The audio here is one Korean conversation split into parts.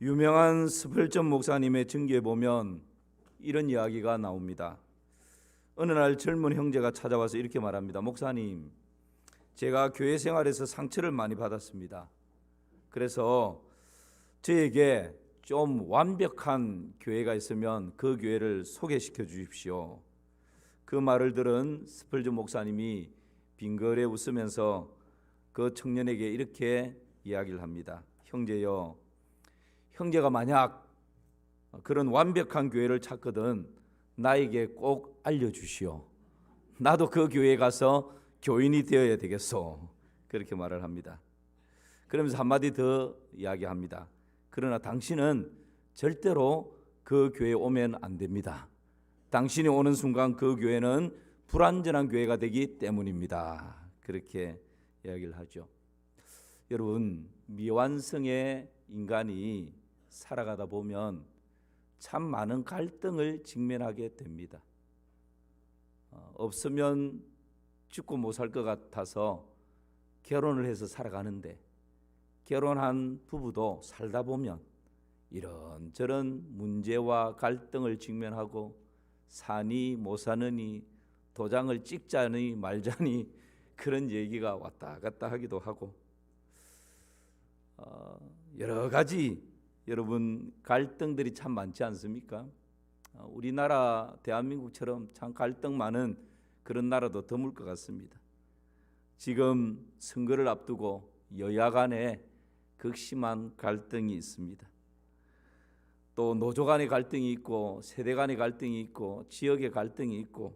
유명한 스펄전 목사님의 증기에 보면 이런 이야기가 나옵니다. 어느 날 젊은 형제가 찾아와서 이렇게 말합니다. 목사님, 제가 교회 생활에서 상처를 많이 받았습니다. 그래서 저에게 좀 완벽한 교회가 있으면 그 교회를 소개시켜 주십시오. 그 말을 들은 스펄전 목사님이 빙그레 웃으면서 그 청년에게 이렇게 이야기를 합니다. 형제여, 형제가 만약 그런 완벽한 교회를 찾거든 나에게 꼭 알려주시오. 나도 그 교회에 가서 교인이 되어야 되겠소. 그렇게 말을 합니다. 그러면서 한마디 더 이야기합니다. 그러나 당신은 절대로 그 교회에 오면 안 됩니다. 당신이 오는 순간 그 교회는 불완전한 교회가 되기 때문입니다. 그렇게 이야기를 하죠. 여러분, 미완성의 인간이 살아가다 보면 참 많은 갈등을 직면하게 됩니다. 없으면 죽고 못 살 것 같아서 결혼을 해서 살아가는데 결혼한 부부도 살다 보면 이런저런 문제와 갈등을 직면하고 사니 못 사느니 도장을 찍자니 말자니 그런 얘기가 왔다 갔다 하기도 하고 여러 가지 여러분 갈등들이 참 많지 않습니까? 우리나라 대한민국처럼 참 갈등 많은 그런 나라도 드물 것 같습니다. 지금 선거를 앞두고 여야 간에 극심한 갈등이 있습니다. 또 노조 간의 갈등이 있고 세대 간의 갈등이 있고 지역의 갈등이 있고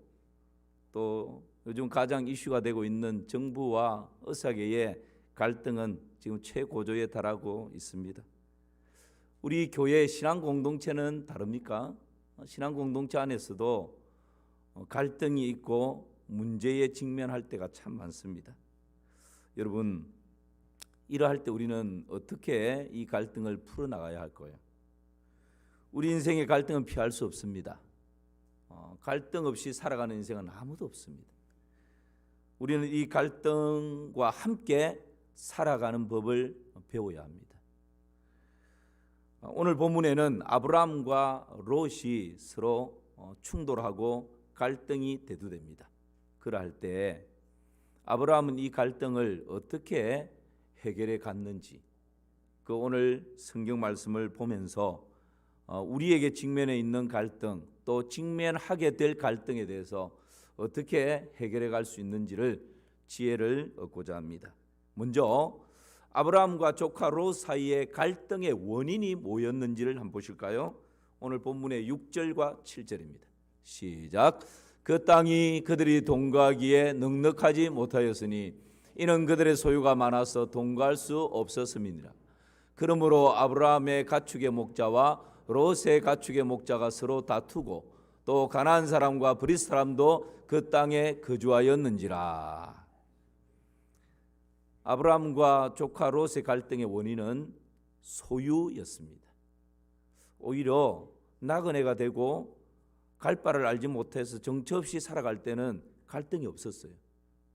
또 요즘 가장 이슈가 되고 있는 정부와 의사계의 갈등은 지금 최고조에 달하고 있습니다. 우리 교회 신앙 공동체는 다릅니까? 신앙 공동체 안에서도 갈등이 있고 문제에 직면할 때가 참 많습니다. 여러분, 이러할 때 우리는 어떻게 이 갈등을 풀어나가야 할까요? 우리 인생의 갈등은 피할 수 없습니다. 갈등 없이 살아가는 인생은 아무도 없습니다. 우리는 이 갈등과 함께 살아가는 법을 배워야 합니다. 오늘 본문에는 아브라함과 롯이 서로 충돌하고 갈등이 대두됩니다. 그럴 때 아브라함은 이 갈등을 어떻게 해결해 갔는지 그 오늘 성경 말씀을 보면서 우리에게 직면해 있는 갈등 또 직면하게 될 갈등에 대해서 어떻게 해결해 갈 수 있는지를 지혜를 얻고자 합니다. 먼저 아브라함과 조카 롯 사이의 갈등의 원인이 뭐였는지를 한번 보실까요? 오늘 본문의 6절과 7절입니다. 시작. 그 땅이 그들이 동거하기에 넉넉하지 못하였으니 이는 그들의 소유가 많아서 동거할 수 없었음이니라. 그러므로 아브라함의 가축의 목자와 롯의 가축의 목자가 서로 다투고 또 가나안 사람과 브리스 사람도 그 땅에 거주하였는지라. 아브라함과 조카 롯의 갈등의 원인은 소유였습니다. 오히려 나그네가 되고 갈 바를 알지 못해서 정처 없이 살아갈 때는 갈등이 없었어요.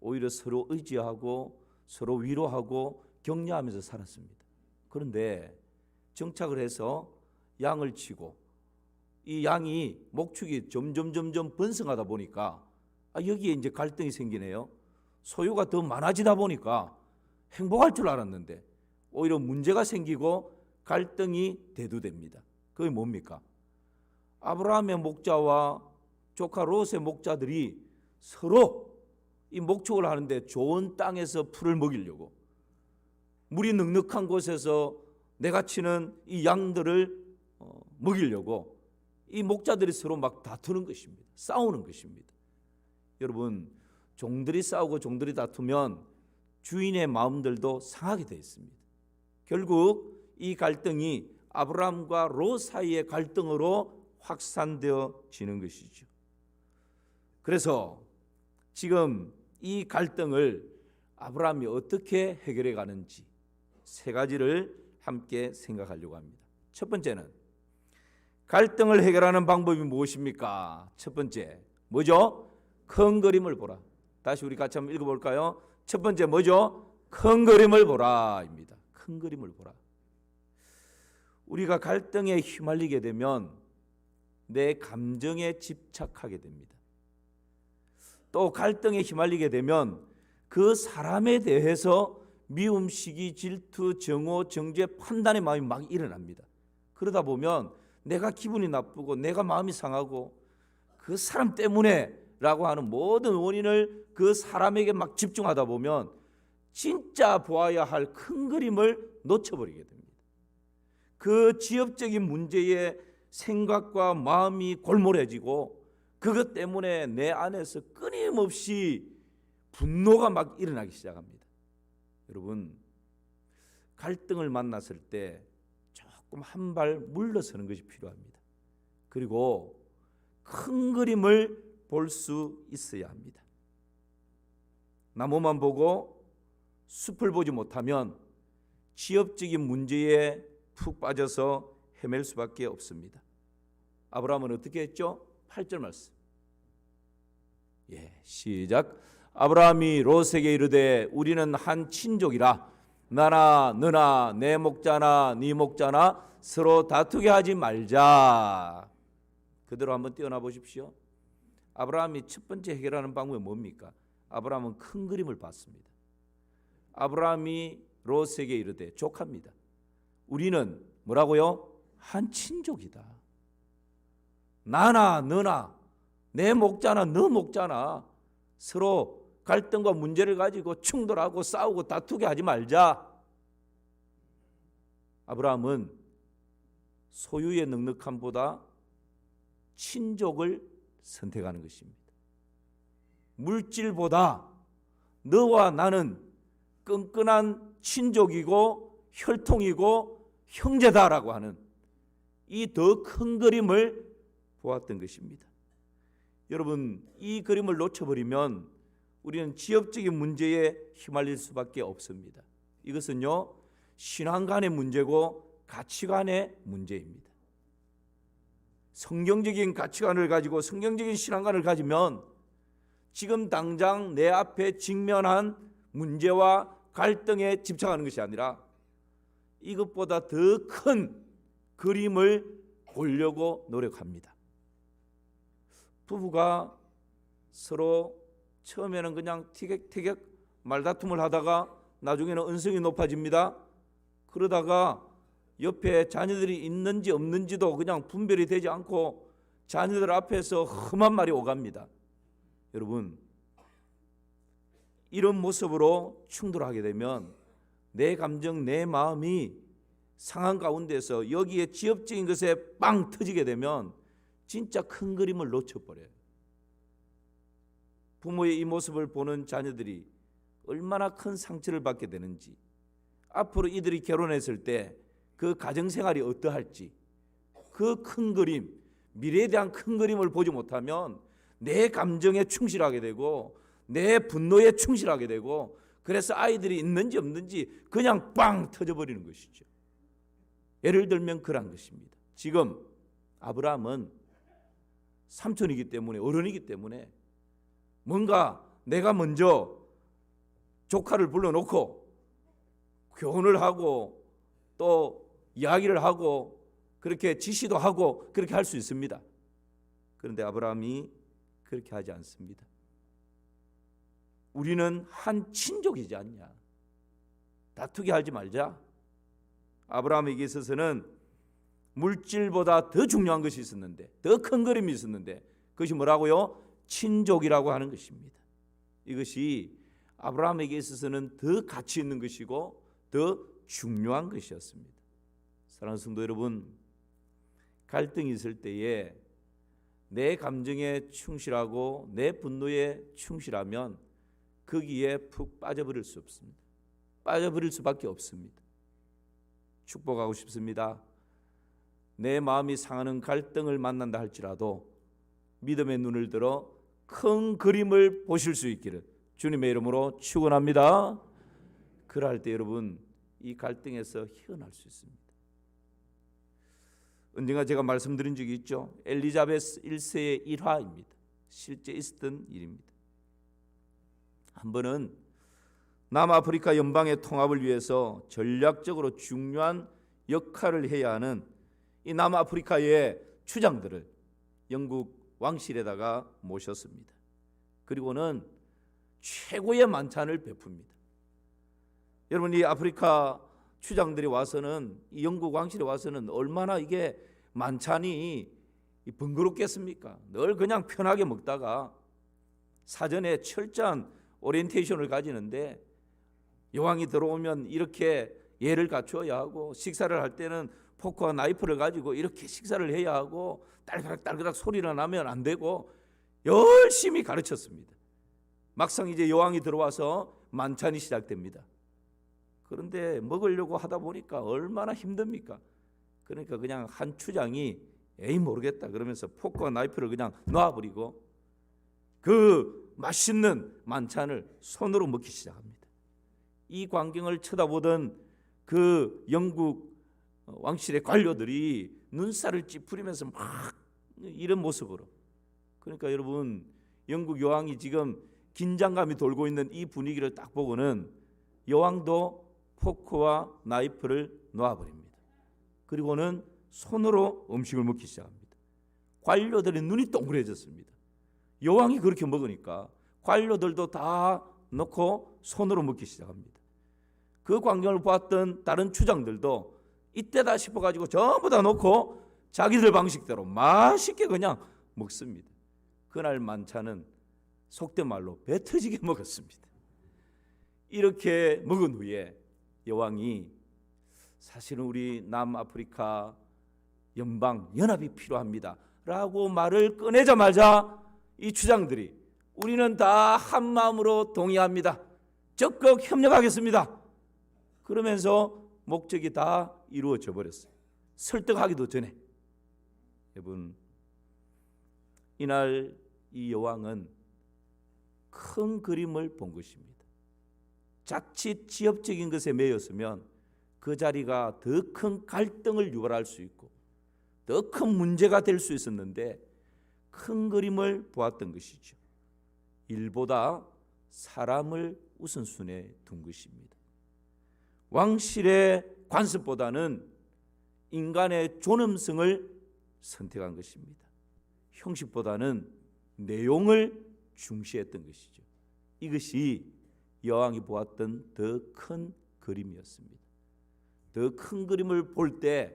오히려 서로 의지하고 서로 위로하고 격려하면서 살았습니다. 그런데 정착을 해서 양을 치고 이 양이 목축이 점점 번성하다 보니까 여기에 이제 갈등이 생기네요. 소유가 더 많아지다 보니까 행복할 줄 알았는데 오히려 문제가 생기고 갈등이 대두됩니다. 그게 뭡니까? 아브라함의 목자와 조카 롯의 목자들이 서로 이 목축을 하는데 좋은 땅에서 풀을 먹이려고 물이 넉넉한 곳에서 내가 치는 이 양들을 먹이려고 이 목자들이 서로 막 다투는 것입니다. 싸우는 것입니다. 여러분, 종들이 싸우고 종들이 다투면 주인의 마음들도 상하게 되어 있습니다. 결국 이 갈등이 아브라함과 롯 사이의 갈등으로 확산되어지는 것이죠. 그래서 지금 이 갈등을 아브라함이 어떻게 해결해 가는지 세 가지를 함께 생각하려고 합니다. 첫 번째는 갈등을 해결하는 방법이 무엇입니까? 첫 번째 뭐죠? 큰 그림을 보라. 다시 우리 같이 한번 읽어볼까요? 첫 번째 뭐죠? 큰 그림을 보라입니다. 큰 그림을 보라. 우리가 갈등에 휘말리게 되면 내 감정에 집착하게 됩니다. 또 갈등에 휘말리게 되면 그 사람에 대해서 미움, 시기, 질투, 정오, 정죄, 판단의 마음이 막 일어납니다. 그러다 보면 내가 기분이 나쁘고 내가 마음이 상하고 그 사람 때문에 라고 하는 모든 원인을 그 사람에게 막 집중하다 보면 진짜 보아야 할 큰 그림을 놓쳐버리게 됩니다. 그 지엽적인 문제에 생각과 마음이 골몰해지고 그것 때문에 내 안에서 끊임없이 분노가 막 일어나기 시작합니다. 여러분, 갈등을 만났을 때 조금 한 발 물러서는 것이 필요합니다. 그리고 큰 그림을 볼 수 있어야 합니다. 나무만 보고 숲을 보지 못하면 지엽적인 문제에 푹 빠져서 헤맬 수밖에 없습니다. 아브라함은 어떻게 했죠? 8절 말씀. 시작. 아브라함이 롯에게 이르되 우리는 한 친족이라 나나 너나 내 목자나 네 목자나 서로 다투게 하지 말자. 그대로 한번 뛰어나 보십시오. 아브라함이 첫 번째 해결하는 방법이 뭡니까? 아브라함은 큰 그림을 봤습니다. 아브라함이 롯에게 이르되 조카입니다. 우리는 뭐라고요? 한 친족이다. 나나 너나 내 목자나 너 목자나 서로 갈등과 문제를 가지고 충돌하고 싸우고 다투게 하지 말자. 아브라함은 소유의 넉넉함보다 친족을 선택하는 것입니다. 물질보다 너와 나는 끈끈한 친족이고 혈통이고 형제다라고 하는 이 더 큰 그림을 보았던 것입니다. 여러분, 이 그림을 놓쳐버리면 우리는 지엽적인 문제에 휘말릴 수밖에 없습니다. 이것은요, 신앙 간의 문제고 가치관의 문제입니다. 성경적인 가치관을 가지고 성경적인 신앙관을 가지면 지금 당장 내 앞에 직면한 문제와 갈등에 집착하는 것이 아니라 이것보다 더 큰 그림을 보려고 노력합니다. 부부가 서로 처음에는 그냥 티격태격 말다툼을 하다가 나중에는 언성이 높아집니다. 그러다가 옆에 자녀들이 있는지 없는지도 그냥 분별이 되지 않고 자녀들 앞에서 험한 말이 오갑니다. 여러분, 이런 모습으로 충돌하게 되면 내 감정, 내 마음이 상한 가운데서 여기에 지엽적인 것에 빵 터지게 되면 진짜 큰 그림을 놓쳐버려요. 부모의 이 모습을 보는 자녀들이 얼마나 큰 상처를 받게 되는지, 앞으로 이들이 결혼했을 때 그 가정생활이 어떠할지, 그 큰 그림, 미래에 대한 큰 그림을 보지 못하면 내 감정에 충실하게 되고 내 분노에 충실하게 되고, 그래서 아이들이 있는지 없는지 그냥 빵 터져버리는 것이죠. 예를 들면 그런 것입니다. 지금 아브라함은 삼촌이기 때문에, 어른이기 때문에 뭔가 내가 먼저 조카를 불러놓고 교훈을 하고 또 이야기를 하고 그렇게 지시도 하고 그렇게 할 수 있습니다. 그런데 아브라함이 그렇게 하지 않습니다. 우리는 한 친족이지 않냐, 다투게 하지 말자. 아브라함에게 있어서는 물질보다 더 중요한 것이 있었는데, 더 큰 그림이 있었는데, 그것이 뭐라고요? 친족이라고 하는 것입니다. 이것이 아브라함에게 있어서는 더 가치 있는 것이고 더 중요한 것이었습니다. 사랑하는 성도 여러분, 갈등이 있을 때에 내 감정에 충실하고 내 분노에 충실하면 거기에 푹 빠져버릴 수 없습니다. 빠져버릴 수밖에 없습니다. 축복하고 싶습니다. 내 마음이 상하는 갈등을 만난다 할지라도 믿음의 눈을 들어 큰 그림을 보실 수 있기를 주님의 이름으로 축원합니다. 그럴 때 여러분, 이 갈등에서 헤어날 수 있습니다. 언젠가 제가 말씀드린 적이 있죠. 엘리자베스 1세의 일화입니다. 실제 있었던 일입니다. 한 번은 남아프리카 연방의 통합을 위해서 전략적으로 중요한 역할을 해야 하는 이 남아프리카의 추장들을 영국 왕실에다가 모셨습니다. 그리고는 최고의 만찬을 베풉니다. 여러분, 이 아프리카 추장들이 와서는, 이 영국 왕실에 와서는 얼마나 이게 만찬이 번거롭겠습니까? 늘 그냥 편하게 먹다가 사전에 철저한 오리엔테이션을 가지는데, 여왕이 들어오면 이렇게 예를 갖추어야 하고, 식사를 할 때는 포크와 나이프를 가지고 이렇게 식사를 해야 하고, 딸그락 소리가 나면 안 되고, 열심히 가르쳤습니다. 막상 이제 여왕이 들어와서 만찬이 시작됩니다. 그런데 먹으려고 하다 보니까 얼마나 힘듭니까? 그러니까 그냥 한 추장이 에이 모르겠다 그러면서 포크와 나이프를 그냥 놔버리고 그 맛있는 만찬을 손으로 먹기 시작합니다. 이 광경을 쳐다보던 그 영국 왕실의 관료들이 눈살을 찌푸리면서 막 이런 모습으로, 그러니까 여러분, 영국 여왕이 지금 긴장감이 돌고 있는 이 분위기를 딱 보고는 여왕도 포크와 나이프를 놓아버립니다. 그리고는 손으로 음식을 먹기 시작합니다. 관료들의 눈이 동그래졌습니다. 여왕이 그렇게 먹으니까 관료들도 다 넣고 손으로 먹기 시작합니다. 그 광경을 보았던 다른 추장들도 이때다 싶어가지고 전부 다 넣고 자기들 방식대로 맛있게 그냥 먹습니다. 그날 만찬은 속된 말로 배 터지게 먹었습니다. 이렇게 먹은 후에 여왕이 사실은 우리 남아프리카 연방 연합이 필요합니다 라고 말을 꺼내자마자 이 추장들이 우리는 다 한마음으로 동의합니다, 적극 협력하겠습니다 그러면서 목적이 다 이루어져 버렸어요. 설득하기도 전에. 여러분, 이날 이 여왕은 큰 그림을 본 것입니다. 자칫 지엽적인 것에 매였으면 그 자리가 더 큰 갈등을 유발할 수 있고 더 큰 문제가 될 수 있었는데 큰 그림을 보았던 것이죠. 일보다 사람을 우선순위에 둔 것입니다. 왕실의 관습보다는 인간의 존엄성을 선택한 것입니다. 형식보다는 내용을 중시했던 것이죠. 이것이 여왕이 보았던 더 큰 그림이었습니다. 더 큰 그림을 볼 때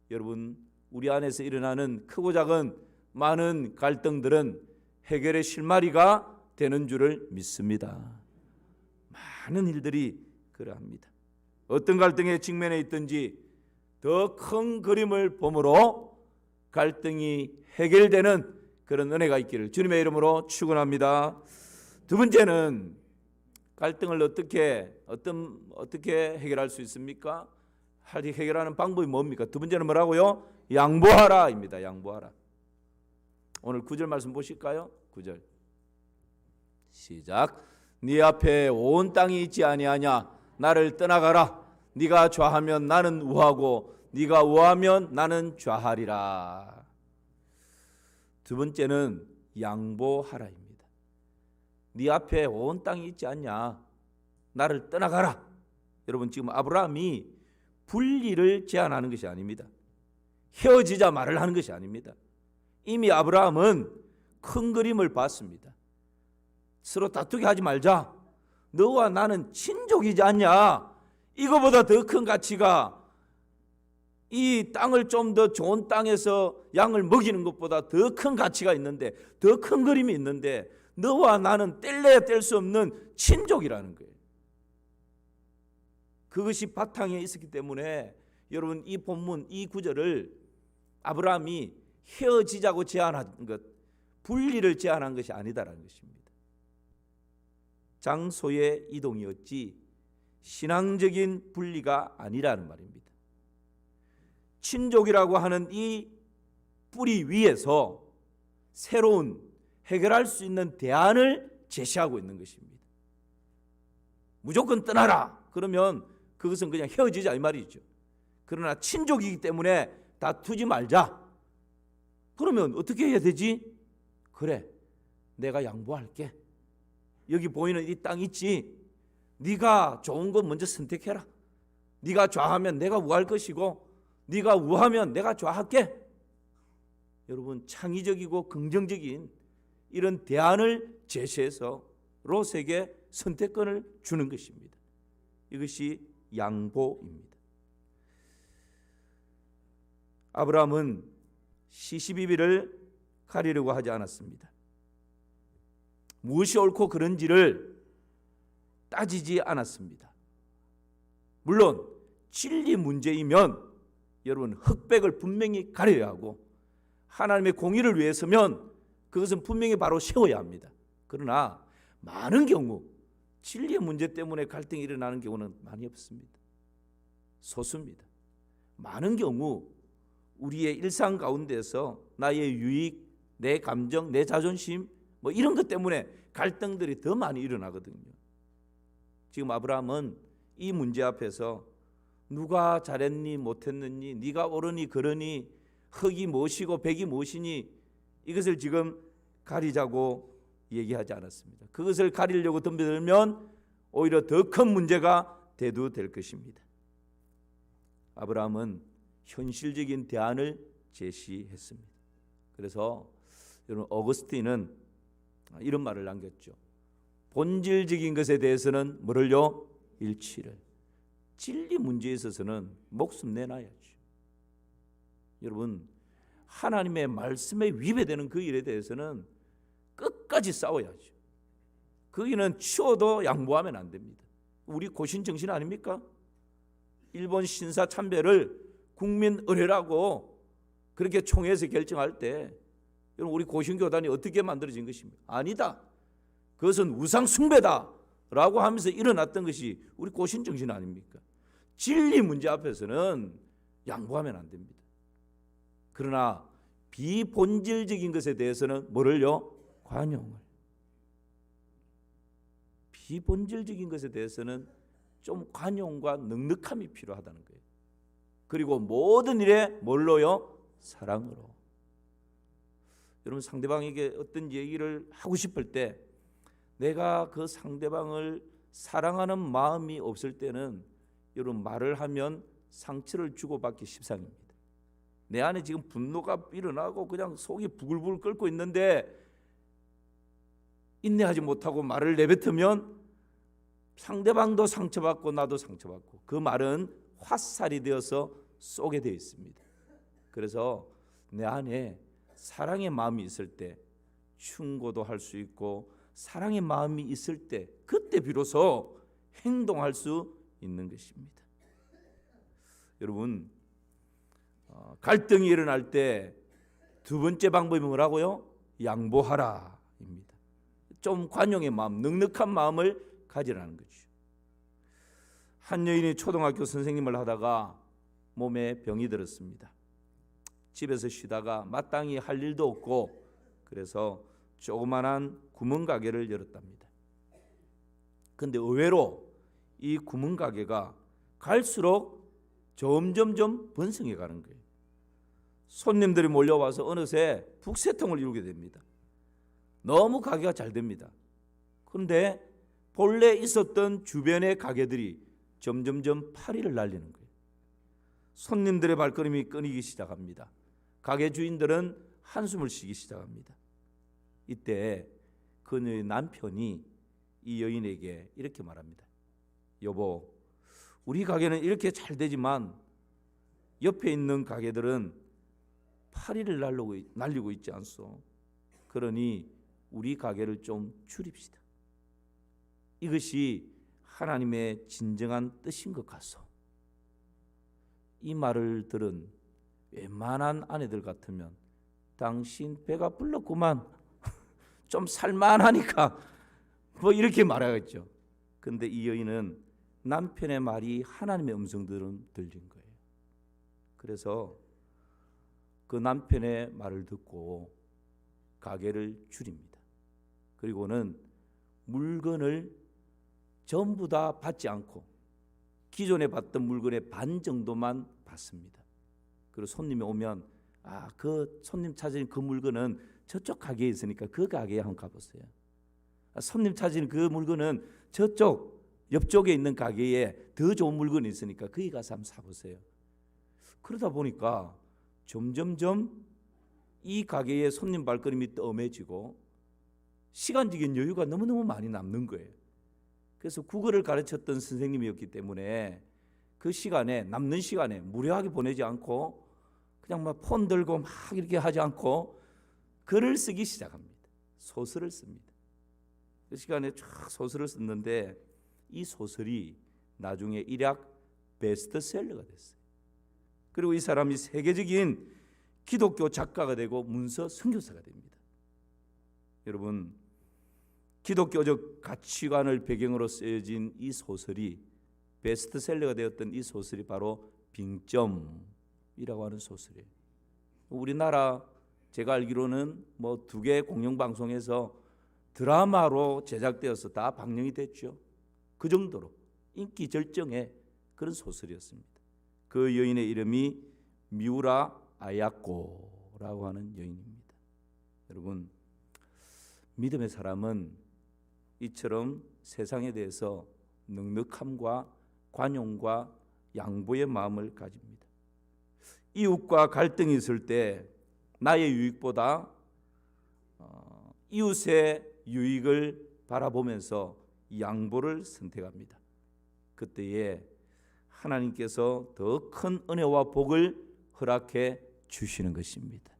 여러분, 우리 안에서 일어나는 크고 작은 많은 갈등들은 해결의 실마리가 되는 줄을 믿습니다. 많은 일들이 그러합니다. 어떤 갈등에 직면해 있든지 더 큰 그림을 보므로 갈등이 해결되는 그런 은혜가 있기를 주님의 이름으로 축원합니다. 두 번째는 갈등을 어떻게 해결할 수 있습니까? 해결하는 방법이 뭡니까? 두 번째는 뭐라고요? 양보하라입니다. 양보하라. 오늘 9절 말씀 보실까요? 9절 시작. 네 앞에 온 땅이 있지 아니하냐? 나를 떠나가라. 네가 좌하면 나는 우하고 네가 우하면 나는 좌하리라. 두 번째는 양보하라입니다. 네 앞에 온 땅이 있지 않냐? 나를 떠나가라. 여러분, 지금 아브라함이 분리를 제안하는 것이 아닙니다. 헤어지자 말을 하는 것이 아닙니다. 이미 아브라함은 큰 그림을 봤습니다. 서로 다투게 하지 말자. 너와 나는 친족이지 않냐? 이거보다 더 큰 가치가 이 땅을 좀 더 좋은 땅에서 양을 먹이는 것보다 더 큰 가치가 있는데, 더 큰 그림이 있는데 너와 나는 뗄래야 뗄 수 없는 친족이라는 거예요. 그것이 바탕에 있었기 때문에 여러분, 이 본문 이 구절을 아브라함이 헤어지자고 제안한 것, 분리를 제안한 것이 아니다라는 것입니다. 장소의 이동이었지 신앙적인 분리가 아니라는 말입니다. 친족이라고 하는 이 뿌리 위에서 새로운 해결할 수 있는 대안을 제시하고 있는 것입니다. 무조건 떠나라 그러면 그것은 그냥 헤어지자 이 말이죠. 그러나 친족이기 때문에 다투지 말자. 그러면 어떻게 해야 되지? 그래, 내가 양보할게. 여기 보이는 이 땅 있지? 네가 좋은 거 먼저 선택해라. 네가 좌하면 내가 우할 것이고 네가 우하면 내가 좌할게. 여러분, 창의적이고 긍정적인 이런 대안을 제시해서 롯에게 선택권을 주는 것입니다. 이것이 양보입니다. 아브라함은 시시비비를 가리려고 하지 않았습니다. 무엇이 옳고 그른지를 따지지 않았습니다. 물론 진리 문제이면 여러분 흑백을 분명히 가려야 하고 하나님의 공의를 위해서면 그것은 분명히 바로 세워야 합니다. 그러나 많은 경우 진리의 문제 때문에 갈등이 일어나는 경우는 많이 없습니다. 소수입니다. 많은 경우 우리의 일상 가운데서 나의 유익, 내 감정, 내 자존심 뭐 이런 것 때문에 갈등들이 더 많이 일어나거든요. 지금 아브라함은 이 문제 앞에서 누가 잘했니 못했느니, 네가 옳으니 그러니, 흑이 무엇이고 백이 무엇이니, 이것을 지금 가리자고 얘기하지 않았습니다. 그것을 가리려고 덤벼들면 오히려 더 큰 문제가 대두될 것입니다. 아브라함은 현실적인 대안을 제시했습니다. 그래서 여러분, 어거스틴은 이런 말을 남겼죠. 본질적인 것에 대해서는 뭐를요? 일치를. 진리 문제에 있어서는 목숨 내놔야죠. 여러분, 하나님의 말씀에 위배되는 그 일에 대해서는 끝까지 싸워야죠. 그 일은 치워도 양보하면 안 됩니다. 우리 고신 정신 아닙니까? 일본 신사 참배를 국민 의례라고 그렇게 총회에서 결정할 때 여러분, 우리 고신교단이 어떻게 만들어진 것입니까? 아니다. 그것은 우상 숭배다라고 하면서 일어났던 것이 우리 고신 정신 아닙니까? 진리 문제 앞에서는 양보하면 안 됩니다. 그러나 비본질적인 것에 대해서는 뭐를요? 관용을. 비본질적인 것에 대해서는 좀 관용과 넉넉함이 필요하다는 거예요. 그리고 모든 일에 뭘로요? 사랑으로. 여러분, 상대방에게 어떤 얘기를 하고 싶을 때 내가 그 상대방을 사랑하는 마음이 없을 때는 여러분, 말을 하면 상처를 주고받기 십상입니다. 내 안에 지금 분노가 일어나고 그냥 속이 부글부글 끓고 있는데 인내하지 못하고 말을 내뱉으면 상대방도 상처받고 나도 상처받고 그 말은 화살이 되어서 쏘게 되어 있습니다. 그래서 내 안에 사랑의 마음이 있을 때 충고도 할 수 있고 사랑의 마음이 있을 때 그때 비로소 행동할 수 있는 것입니다. 여러분, 갈등이 일어날 때 두 번째 방법이 뭐라고요? 양보하라입니다. 좀 관용의 마음, 넉넉한 마음을 가지라는 거죠. 한 여인이 초등학교 선생님을 하다가 몸에 병이 들었습니다. 집에서 쉬다가 마땅히 할 일도 없고 그래서 조그만한 구멍가게를 열었답니다. 그런데 의외로 이 구멍가게가 갈수록 점점점 번성해 가는 거예요. 손님들이 몰려와서 어느새 북새통을 이루게 됩니다. 너무 가게가 잘 됩니다. 그런데 본래 있었던 주변의 가게들이 점점점 파리를 날리는 거예요. 손님들의 발걸음이 끊이기 시작합니다. 가게 주인들은 한숨을 쉬기 시작합니다. 이때 그녀의 남편이 이 여인에게 이렇게 말합니다. 여보, 우리 가게는 이렇게 잘 되지만 옆에 있는 가게들은 파리를 날리고 있지 않소. 그러니 우리 가게를 좀 줄입시다. 이것이 하나님의 진정한 뜻인 것 같소. 이 말을 들은 웬만한 아내들 같으면 당신 배가 불렀구만. 좀 살만하니까 뭐 이렇게 말하겠죠. 그런데 이 여인은 남편의 말이 하나님의 음성들은 들린 거예요. 그래서 그 남편의 말을 듣고 가게를 줄입니다. 그리고는 물건을 전부 다 받지 않고 기존에 받던 물건의 반 정도만 받습니다. 그리고 손님이 오면 그 손님 찾은 그 물건은 저쪽 가게에 있으니까 그 가게에 한번 가보세요. 손님 찾은 그 물건은 저쪽 옆쪽에 있는 가게에 더 좋은 물건이 있으니까 거기 가서 한번 사보세요. 그러다 보니까 점점점 이 가게의 손님 발걸음이 뜸해지고 시간적인 여유가 너무너무 많이 남는 거예요. 그래서 국어를 가르쳤던 선생님이었기 때문에 그 시간에, 남는 시간에 무료하게 보내지 않고 그냥 막 폰 들고 막 이렇게 하지 않고 글을 쓰기 시작합니다. 소설을 씁니다. 그 시간에 쫙 소설을 썼는데 이 소설이 나중에 일약 베스트셀러가 됐어요. 그리고 이 사람이 세계적인 기독교 작가가 되고 문서 선교사가 됩니다. 여러분, 기독교적 가치관을 배경으로 쓰여진 이 소설이 베스트셀러가 되었던 이 소설이 바로 빙점이라고 하는 소설이에요. 우리나라 제가 알기로는 뭐 2개 공영방송에서 드라마로 제작되어서 다 방영이 됐죠. 그 정도로 인기 절정의 그런 소설이었습니다. 그 여인의 이름이 미우라 아야코라고 하는 여인입니다. 여러분, 믿음의 사람은 이처럼 세상에 대해서 넉넉함과 관용과 양보의 마음을 가집니다. 이웃과 갈등이 있을 때 나의 유익보다 이웃의 유익을 바라보면서 양보를 선택합니다. 그때에 하나님께서 더 큰 은혜와 복을 허락해 주시는 것입니다.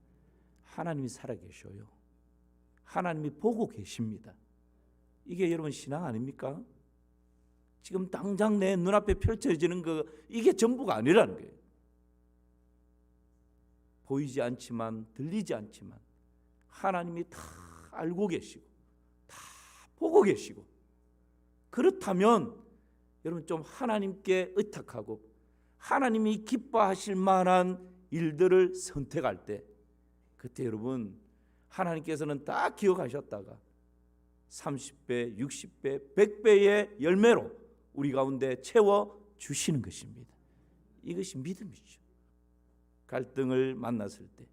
하나님이 살아계셔요. 하나님이 보고 계십니다. 이게 여러분 신앙 아닙니까? 지금 당장 내 눈앞에 펼쳐지는 거 이게 전부가 아니라는 거예요. 보이지 않지만 들리지 않지만 하나님이 다 알고 계시고 다 보고 계시고, 그렇다면 여러분 좀 하나님께 의탁하고 하나님이 기뻐하실 만한 일들을 선택할 때, 그때 여러분 하나님께서는 다 기억하셨다가 30배, 60배, 100배의 열매로 우리 가운데 채워주시는 것입니다. 이것이 믿음이죠. 갈등을 만났을 때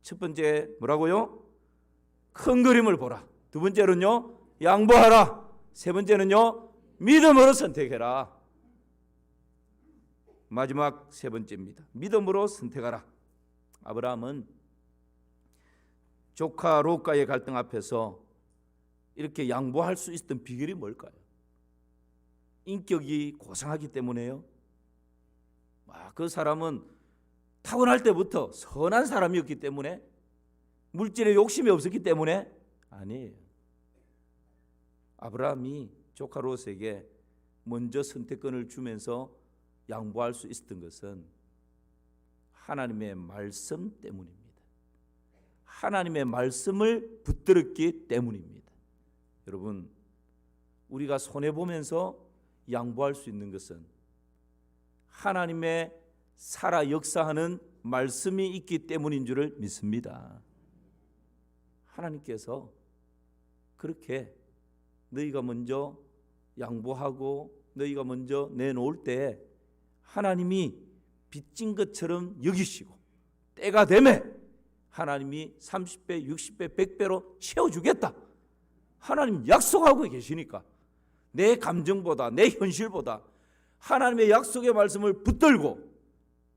첫 번째 뭐라고요? 큰 그림을 보라. 두 번째는요, 양보하라. 세 번째는요, 믿음으로 선택해라. 마지막 세 번째입니다. 믿음으로 선택하라. 아브라함은 조카 롯과의 갈등 앞에서 이렇게 양보할 수 있었던 비결이 뭘까요? 인격이 고상하기 때문에요. 그 사람은 타고날 때부터 선한 사람이었기 때문에, 물질에 욕심이 없었기 때문에 아니에요. 아브라함이 조카 롯에게 먼저 선택권을 주면서 양보할 수 있었던 것은 하나님의 말씀 때문입니다. 하나님의 말씀을 붙들었기 때문입니다. 여러분, 우리가 손해보면서 양보할 수 있는 것은 하나님의 살아 역사하는 말씀이 있기 때문인 줄을 믿습니다. 하나님께서 그렇게 너희가 먼저 양보하고 너희가 먼저 내놓을 때 하나님이 빚진 것처럼 여기시고 때가 되매 하나님이 30배, 60배, 100배로 채워주겠다. 하나님 약속하고 계시니까 내 감정보다 내 현실보다 하나님의 약속의 말씀을 붙들고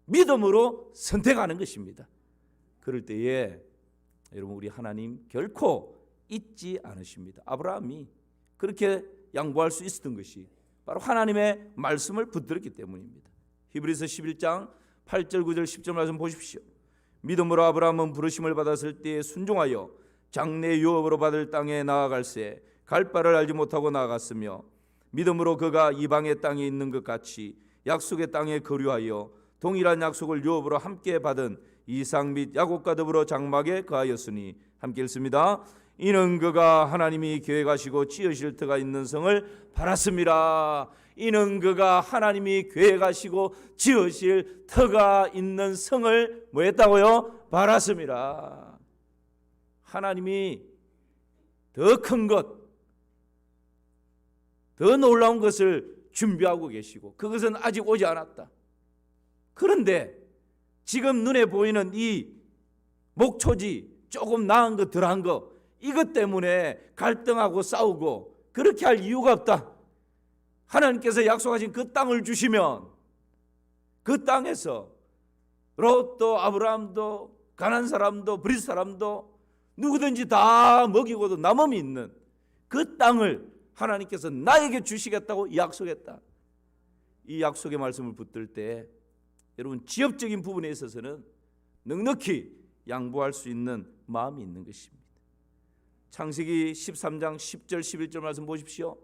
믿음으로 선택하는 것입니다. 그럴 때에 여러분, 우리 하나님 결코 잊지 않으십니다. 아브라함이 그렇게 양보할 수 있었던 것이 바로 하나님의 말씀을 붙들었기 때문입니다. 히브리서 11장 8절 9절 10절 말씀 보십시오. 믿음으로 아브라함은 부르심을 받았을 때에 순종하여 장래 유업으로 받을 땅에 나아갈새 갈 바를 알지 못하고 나아갔으며, 믿음으로 그가 이방의 땅에 있는 것 같이 약속의 땅에 거류하여 동일한 약속을 유업으로 함께 받은 이삭 및 야곱과 더불어 장막에 거하였으니, 함께 읽습니다. 이는 그가 하나님이 계획하시고 지으실 터가 있는 성을 바랐습니다. 이는 그가 하나님이 계획하시고 지으실 터가 있는 성을 뭐 했다고요? 바랐습니다. 하나님이 더 큰 것, 더 놀라운 것을 준비하고 계시고 그것은 아직 오지 않았다. 그런데 지금 눈에 보이는 이 목초지 조금 나은 거 덜한 거, 이것 때문에 갈등하고 싸우고 그렇게 할 이유가 없다. 하나님께서 약속하신 그 땅을 주시면 그 땅에서 롯도 아브라함도 가나안 사람도 브릿 사람도 누구든지 다 먹이고도 남음이 있는 그 땅을 하나님께서 나에게 주시겠다고 약속했다. 이 약속의 말씀을 붙들 때 여러분 지엽적인 부분에 있어서는 넉넉히 양보할 수 있는 마음이 있는 것입니다. 창세기 13장 10절 11절 말씀 보십시오.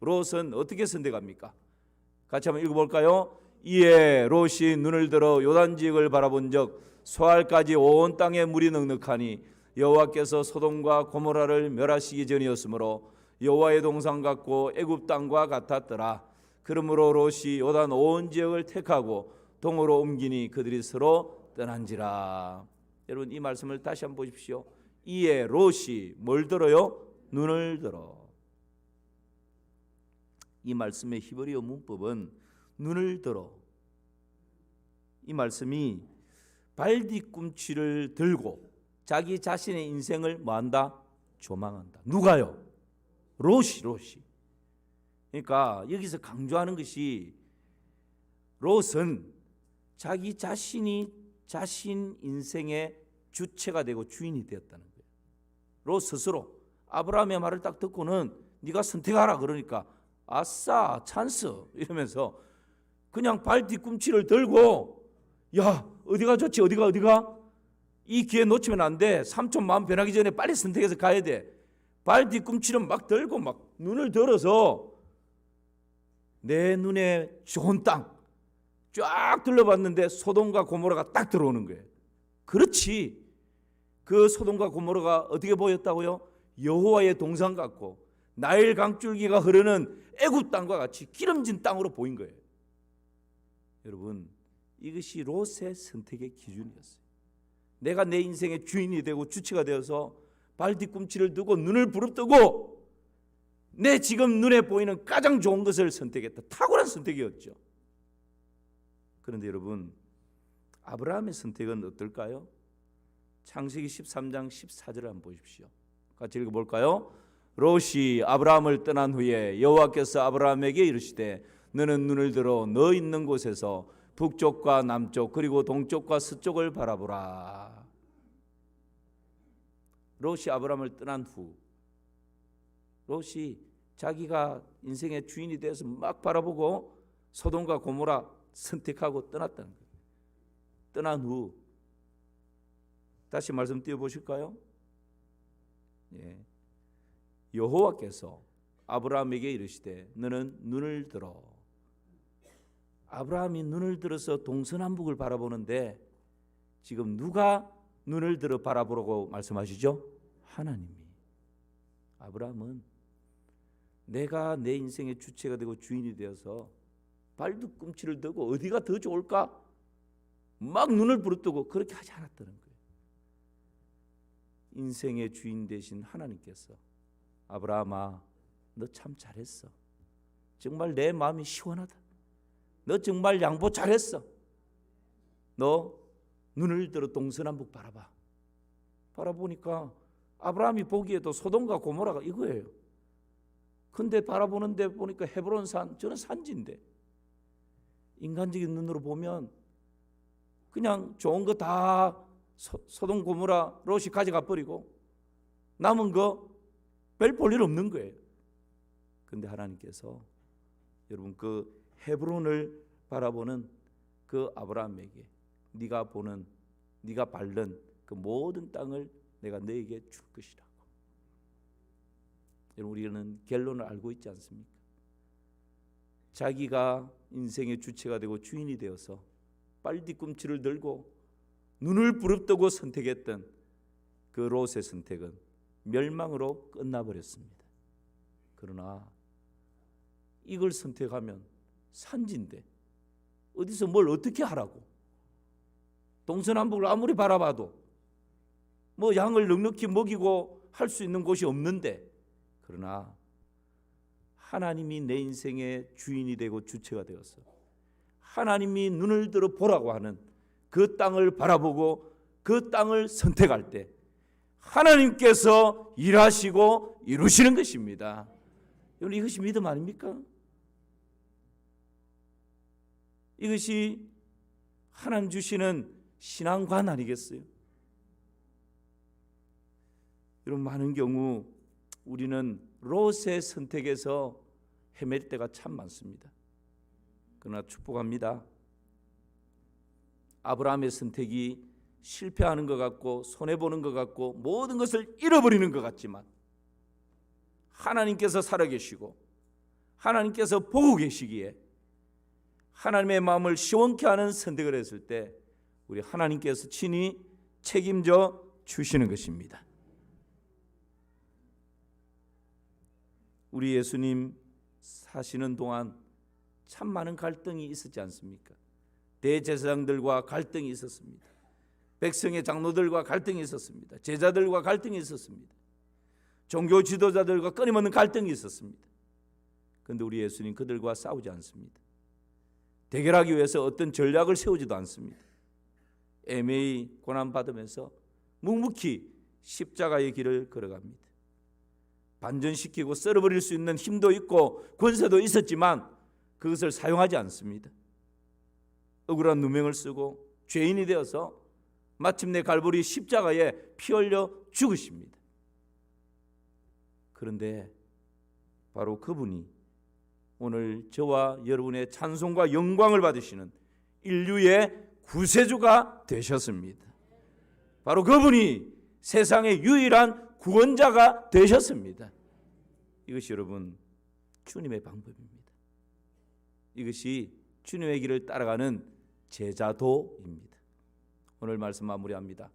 롯은 어떻게 선택합니까? 같이 한번 읽어볼까요? 이에 롯이 눈을 들어 요단지역을 바라본 적 소알까지 온 땅에 물이 넉넉하니 여호와께서 소돔과 고모라를 멸하시기 전이었으므로 여호와의 동산 같고 애굽 땅과 같았더라. 그러므로 롯이 요단 온 지역을 택하고 동으로 옮기니 그들이 서로 떠난지라. 여러분 이 말씀을 다시 한번 보십시오. 이에 롯이 뭘 들어요? 눈을 들어. 이 말씀의 히브리어 문법은 눈을 들어. 이 말씀이 발 뒤꿈치를 들고 자기 자신의 인생을 뭐한다? 조망한다. 누가요? 롯이. 그러니까 여기서 강조하는 것이 롯은 자기 자신이 자신 인생의 주체가 되고 주인이 되었다는 거예요. 롯 스스로 아브라함의 말을 딱 듣고는 네가 선택하라 그러니까 아싸 찬스 이러면서 그냥 발 뒤꿈치를 들고 야 어디가 좋지 어디가 이 기회 놓치면 안 돼. 삼촌 마음 변하기 전에 빨리 선택해서 가야 돼. 발 뒤꿈치를 막 들고 막 눈을 들어서 내 눈에 좋은 땅 쫙 둘러봤는데 소돔과 고모라가 딱 들어오는 거예요. 그렇지. 그 소돔과 고모라가 어떻게 보였다고요? 여호와의 동산 같고 나일 강줄기가 흐르는 애굽 땅과 같이 기름진 땅으로 보인 거예요. 여러분 이것이 롯의 선택의 기준이었어요. 내가 내 인생의 주인이 되고 주체가 되어서 발 뒤꿈치를 두고 눈을 부릅뜨고 내 지금 눈에 보이는 가장 좋은 것을 선택했다. 탁월한 선택이었죠. 그런데 여러분 아브라함의 선택은 어떨까요? 창세기 13장 14절을 한번 보십시오. 같이 읽어볼까요? 롯이 아브라함을 떠난 후에 여호와께서 아브라함에게 이르시되 너는 눈을 들어 너 있는 곳에서 북쪽과 남쪽 그리고 동쪽과 서쪽을 바라보라. 롯이 아브라함을 떠난 후 롯이 자기가 인생의 주인이 돼서 막 바라보고 소돔과 고모라 선택하고 떠났다는 거예요. 떠난 후 다시 말씀 띄워보실까요? 예. 여호와께서 아브라함에게 이르시되 너는 눈을 들어. 아브라함이 눈을 들어서 동서남북을 바라보는데 지금 누가 눈을 들어 바라보라고 말씀하시죠? 하나님이. 아브라함은 내가 내 인생의 주체가 되고 주인이 되어서 발뒤꿈치를 들고 어디가 더 좋을까? 막 눈을 부릅뜨고 그렇게 하지 않았다는 거예요. 인생의 주인 되신 하나님께서 아브라함아 너 참 잘했어. 정말 내 마음이 시원하다. 너 정말 양보 잘했어. 너 눈을 들어 동서남북 바라봐. 바라보니까 아브라함이 보기에도 소돔과 고모라가 이거예요. 근데 바라보는데 보니까 헤브론 산, 저는 산지인데 인간적인 눈으로 보면 그냥 좋은 거 다 소돔 고모라 롯이 가져가 버리고 남은 거 별 볼 일 없는 거예요. 근데 하나님께서 여러분 그 헤브론을 바라보는 그 아브라함에게 네가 보는 네가 밟는 그 모든 땅을 내가 너에게 줄 것이라고. 여러분 우리는 결론을 알고 있지 않습니까? 자기가 인생의 주체가 되고 주인이 되어서 발뒤꿈치를 들고 눈을 부릅뜨고 선택했던 그 롯의 선택은 멸망으로 끝나버렸습니다. 그러나 이걸 선택하면 산지인데 어디서 뭘 어떻게 하라고? 동서남북을 아무리 바라봐도 뭐 양을 넉넉히 먹이고 할 수 있는 곳이 없는데, 그러나 하나님이 내 인생의 주인이 되고 주체가 되어서 하나님이 눈을 들어 보라고 하는 그 땅을 바라보고 그 땅을 선택할 때 하나님께서 일하시고 이루시는 것입니다. 여러분 이것이 믿음 아닙니까? 이것이 하나님 주시는 신앙관 아니겠어요? 여러분, 많은 경우 우리는 롯의 선택에서 헤맬 때가 참 많습니다. 그러나 축복합니다. 아브라함의 선택이 실패하는 것 같고 손해보는 것 같고 모든 것을 잃어버리는 것 같지만 하나님께서 살아계시고 하나님께서 보고 계시기에 하나님의 마음을 시원케 하는 선택을 했을 때 우리 하나님께서 친히 책임져 주시는 것입니다. 우리 예수님 사시는 동안 참 많은 갈등이 있었지 않습니까? 대제사장들과 갈등이 있었습니다. 백성의 장로들과 갈등이 있었습니다. 제자들과 갈등이 있었습니다. 종교 지도자들과 끊임없는 갈등이 있었습니다. 그런데 우리 예수님 그들과 싸우지 않습니다. 대결하기 위해서 어떤 전략을 세우지도 않습니다. 애매히 고난받으면서 묵묵히 십자가의 길을 걸어갑니다. 반전시키고 썰어버릴 수 있는 힘도 있고 권세도 있었지만 그것을 사용하지 않습니다. 억울한 누명을 쓰고 죄인이 되어서 마침내 갈보리 십자가에 피 흘려 죽으십니다. 그런데 바로 그분이 오늘 저와 여러분의 찬송과 영광을 받으시는 인류의 구세주가 되셨습니다. 바로 그분이 세상의 유일한 구원자가 되셨습니다. 이것이 여러분 주님의 방법입니다. 이것이 주님의 길을 따라가는 제자도입니다. 오늘 말씀 마무리합니다.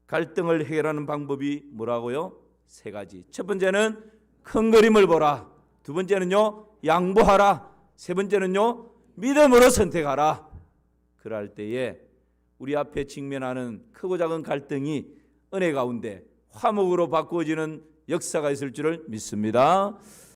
갈등을 해결하는 방법이 뭐라고요? 세 가지. 첫 번째는 큰 그림을 보라. 두 번째는요, 양보하라. 세 번째는요, 믿음으로 선택하라. 그럴 때에 우리 앞에 직면하는 크고 작은 갈등이 은혜 가운데 화목으로 바꾸어지는 역사가 있을 줄을 믿습니다.